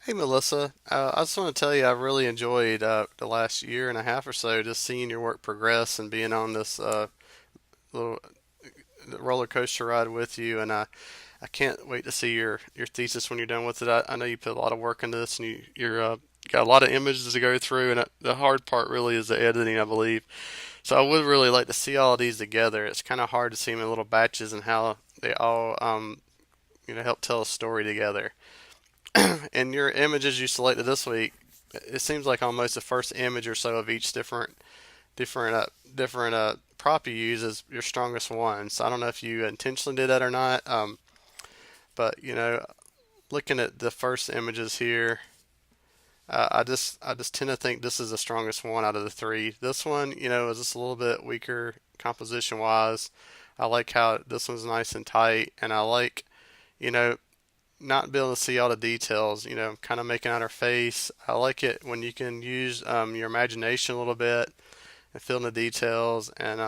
Hey Melissa, I just want to tell you I really enjoyed the last year and a half or so just seeing your work progress and being on this little roller coaster ride with you. And I can't wait to see your thesis when you're done with it. I know you put a lot of work into this and you're got a lot of images to go through, and the hard part really is the editing, I believe. So I would really like to see all these together. It's kind of hard to see them in little batches and how they all help tell a story together. And your images you selected this week, it seems like almost the first image or so of each different prop you use is your strongest one. So I don't know if you intentionally did that or not. But looking at the first images here, I just tend to think this is the strongest one out of the three. This one, is just a little bit weaker composition wise. I like how this one's nice and tight, and I like, you know, not being able to see all the details, kind of making out her face. I like it when you can use your imagination a little bit and fill in the details, and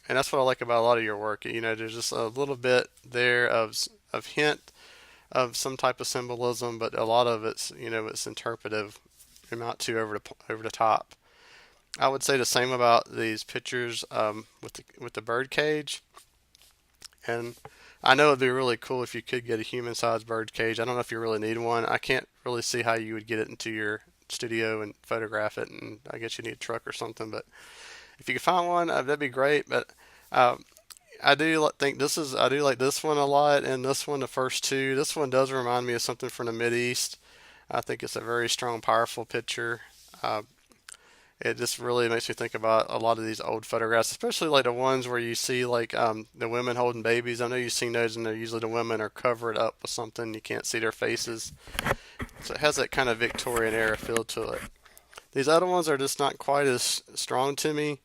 that's what I like about a lot of your work. There's just a little bit there of hint of some type of symbolism, but a lot of it's interpretive and not too over the top. I would say the same about these pictures with the bird cage. And I know it'd be really cool if you could get a human-sized bird cage. I don't know if you really need one. I can't really see how you would get it into your studio and photograph it, and I guess you need a truck or something. But if you could find one, that'd be great. But uh, I do like this one a lot, and this one, the first two. This one does remind me of something from the Mid East. I think it's a very strong, powerful picture. Uh, it just really makes me think about a lot of these old photographs, especially like the ones where you see like the women holding babies. I know you've seen those, and they're usually the women are covered up with something you can't see their faces. So it has that kind of Victorian era feel to it. These other ones are just not quite as strong to me.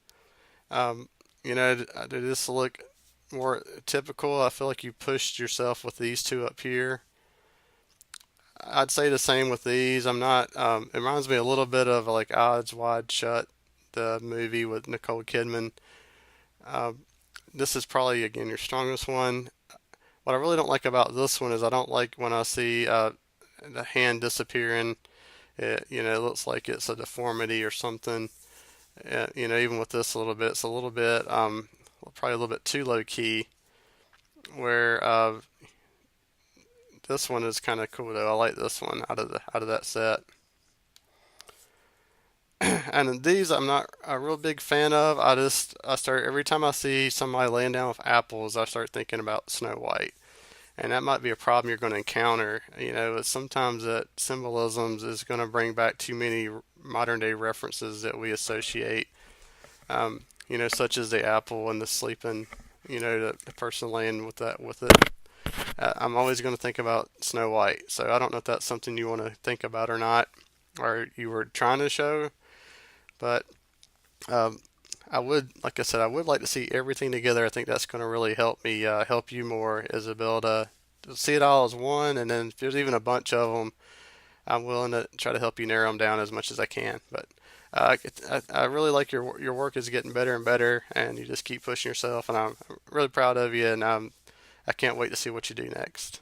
Um, they just look more typical. I feel like you pushed yourself with these two up here. I'd say the same with these. I'm not. It reminds me a little bit of like Odds Wide Shut, the movie with Nicole Kidman. Uh, this is probably again your strongest one. What I really don't like about this one is I don't like when I see the hand disappearing. It looks like it's a deformity or something. Even with this a little bit, it's a little bit probably a little bit too low key. Where this one is kind of cool though. I like this one out of that set. And these I'm not a real big fan of. I start every time I see somebody laying down with apples, I start thinking about Snow White, and that might be a problem you're going to encounter. Sometimes that symbolism is going to bring back too many modern day references that we associate. Such as the apple and the sleeping. The person laying with it. I'm always going to think about Snow White, so I don't know if that's something you want to think about or not, or you were trying to show, but um, I would, like I said, I would like to see everything together. I think that's going to really help me help you more as a build to see it all as one, and then if there's even a bunch of them, I'm willing to try to help you narrow them down as much as I can. But I really like your work is getting better and better, and you just keep pushing yourself, and I'm really proud of you, and I can't wait to see what you do next.